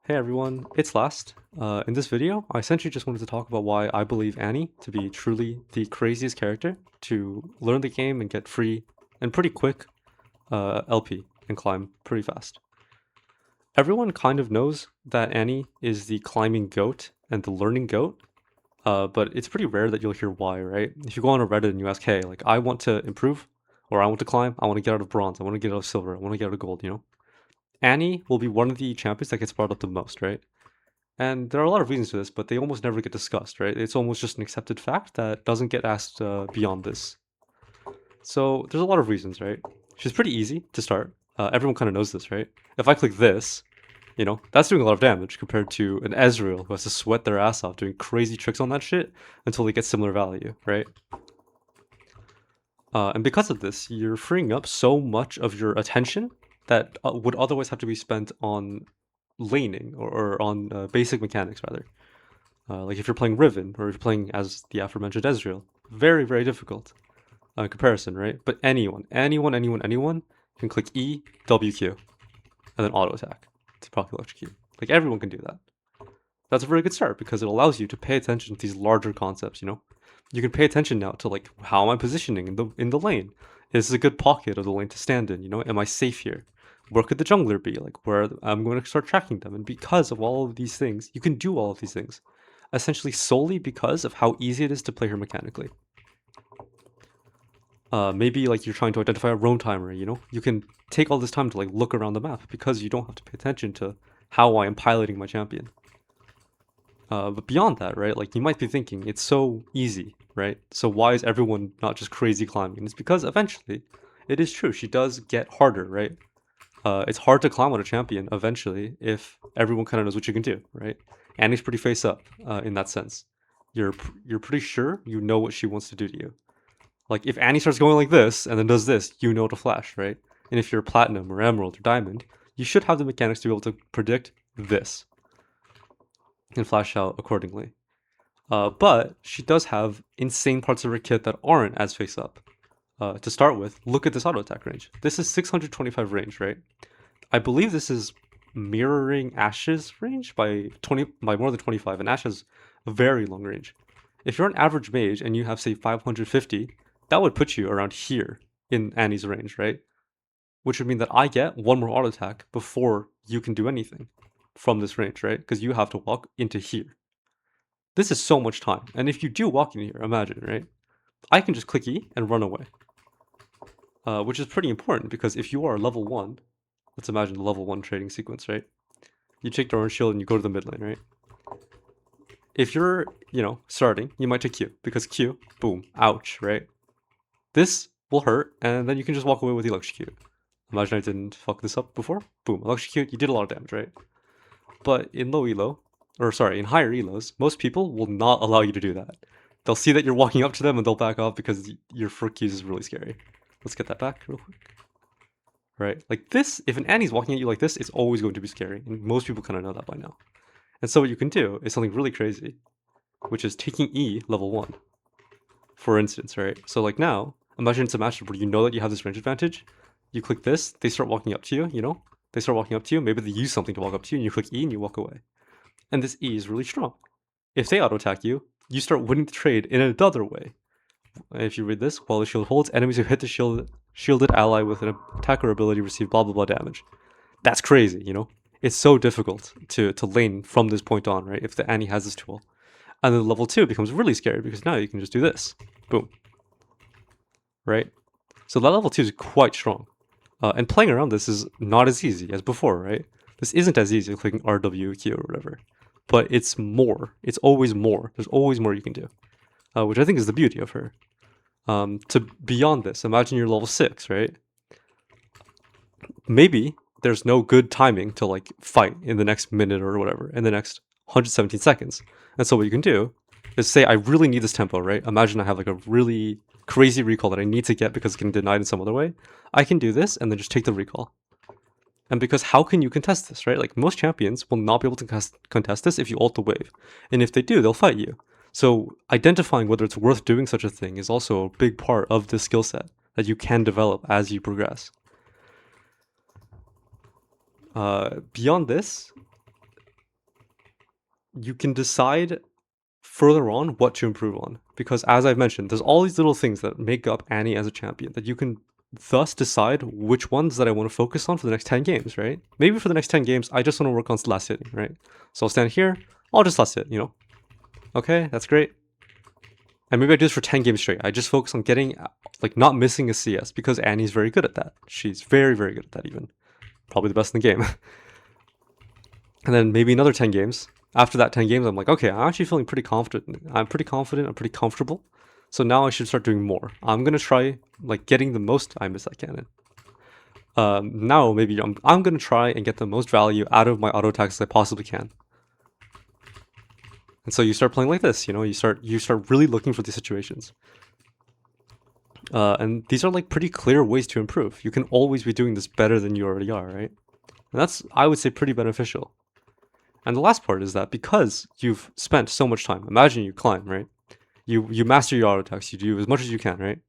Hey everyone, it's Last. In this video, I essentially just wanted to talk about why I believe Annie to be truly the craziest character to learn the game and get free and pretty quick LP and climb pretty fast. Everyone kind of knows that Annie is the climbing goat and the learning goat, but it's pretty rare that you'll hear why, right? If you go on a Reddit and you ask, hey, like I want to improve, or I want to climb, I want to get out of bronze, I want to get out of silver, I want to get out of gold, Annie will be one of the champions that gets brought up the most, right? And there are a lot of reasons for this, but they almost never get discussed, right? It's almost just an accepted fact that doesn't get asked beyond this. So there's a lot of reasons, right? She's pretty easy to start. Everyone kind of knows this, right? If I click this, that's doing a lot of damage compared to an Ezreal who has to sweat their ass off doing crazy tricks on that shit until they get similar value, right? And because of this, you're freeing up so much of your attention that would otherwise have to be spent on laning or on basic mechanics, rather. Like if you're playing Riven or if you're playing as the aforementioned Ezreal, very, very difficult in comparison, right? But anyone can click E, WQ, and then auto attack to proc electrocute. Like everyone can do that. That's a very good start because it allows you to pay attention to these larger concepts. You can pay attention now to like how am I positioning in the lane? Is this a good pocket of the lane to stand in? Am I safe here? Where could the jungler be? Like where I'm going to start tracking them. And because of all of these things, you can do all of these things essentially solely because of how easy it is to play her mechanically. Maybe like you're trying to identify a roam timer, you can take all this time to like look around the map because you don't have to pay attention to how I am piloting my champion. But beyond that, right, like you might be thinking it's so easy, right? So why is everyone not just crazy climbing? It's because eventually, it is true, she does get harder, right? It's hard to climb on a champion eventually if everyone kind of knows what you can do, right? Annie's pretty face up in that sense. You're pretty sure you know what she wants to do to you. Like if Annie starts going like this and then does this, you know to flash, right? And if you're platinum or emerald or diamond, you should have the mechanics to be able to predict this and flash out accordingly. But she does have insane parts of her kit that aren't as face up. To start with, look at this auto attack range. This is 625 range, right? I believe this is mirroring Ash's range by more than 25, and Ash has a very long range. If you're an average mage and you have say 550, that would put you around here in Annie's range, right? Which would mean that I get one more auto attack before you can do anything from this range, right? Because you have to walk into here. This is so much time, and if you do walk in here, imagine, right? I can just click E and run away, which is pretty important because if you are level 1, let's imagine the level 1 trading sequence, right? You take the orange shield and you go to the mid lane, right? If you're, starting, you might take Q because Q, boom, ouch, right? This will hurt, and then you can just walk away with the electrocute. Imagine I didn't fuck this up before. Boom, electrocute, you did a lot of damage, right? But in in higher elos, most people will not allow you to do that. They'll see that you're walking up to them and they'll back off because your frick use is really scary. Let's get that back real quick. Right? Like this, if an Annie's walking at you like this, it's always going to be scary. And most people kind of know that by now. And so what you can do is something really crazy, which is taking E level 1. For instance, right? So like now, imagine it's a matchup where you know that you have this range advantage. You click this, they start walking up to you, They start walking up to you, maybe they use something to walk up to you, and you click E and you walk away. And this E is really strong. If they auto attack you, you start winning the trade in another way. If you read this, while the shield holds, enemies who hit the shielded ally with an attacker ability receive blah blah blah damage. That's crazy, It's so difficult to lane from this point on, right? If the Annie has this tool. And then level 2 becomes really scary because now you can just do this. Boom. Right? So that level 2 is quite strong. And playing around this is not as easy as before, right? This isn't as easy as clicking RWQ or whatever. But it's more. It's always more. There's always more you can do. Which I think is the beauty of her. To beyond this, imagine you're level 6, right? Maybe there's no good timing to like fight in the next minute or whatever, in the next 117 seconds. And so what you can do is say, I really need this tempo, right? Imagine I have like a really crazy recall that I need to get because it's getting denied in some other way. I can do this and then just take the recall. And because how can you contest this, right? Like most champions will not be able to contest this if you ult the wave. And if they do, they'll fight you. So identifying whether it's worth doing such a thing is also a big part of the skill set that you can develop as you progress. Beyond this, you can decide further on what to improve on. Because as I've mentioned, there's all these little things that make up Annie as a champion that you can thus decide which ones that I want to focus on for the next 10 games, right? Maybe for the next 10 games, I just want to work on last hitting, right? So I'll stand here, I'll just last hit, you know? Okay, that's great. And maybe I do this for 10 games straight. I just focus on getting, like, not missing a CS because Annie's very good at that. She's very, very good at that even. Probably the best in the game. And then maybe another 10 games. After that 10 games, I'm like, okay, I'm actually feeling pretty confident. I'm pretty confident, I'm pretty comfortable. So now I should start doing more. I'm gonna try, like, getting the most I miss I can. Now maybe I'm gonna try and get the most value out of my auto attacks as I possibly can. And so you start playing like this, you know, you start really looking for these situations. And these are like pretty clear ways to improve. You can always be doing this better than you already are, right? And that's, I would say, pretty beneficial. And the last part is that because you've spent so much time, imagine you climb, right? You master your auto attacks, you do as much as you can, right?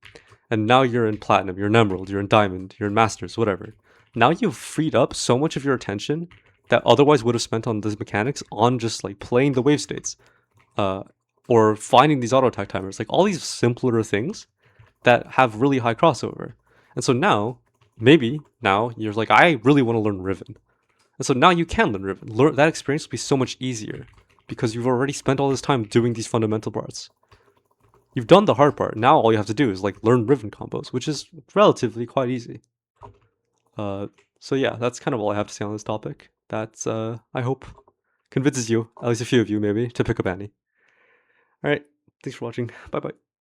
And now you're in platinum, you're in emerald, you're in diamond, you're in masters, whatever. Now you've freed up so much of your attention that otherwise would have spent on these mechanics on just like playing the wave states, or finding these auto attack timers, like all these simpler things that have really high crossover. And so now, maybe now you're like, I really want to learn Riven. And so now you can learn Riven. That experience will be so much easier because you've already spent all this time doing these fundamental parts. You've done the hard part. Now all you have to do is like learn Riven combos, which is relatively quite easy. So yeah, that's kind of all I have to say on this topic. That's I hope convinces you, at least a few of you maybe, to pick up Annie. All right, thanks for watching. Bye bye.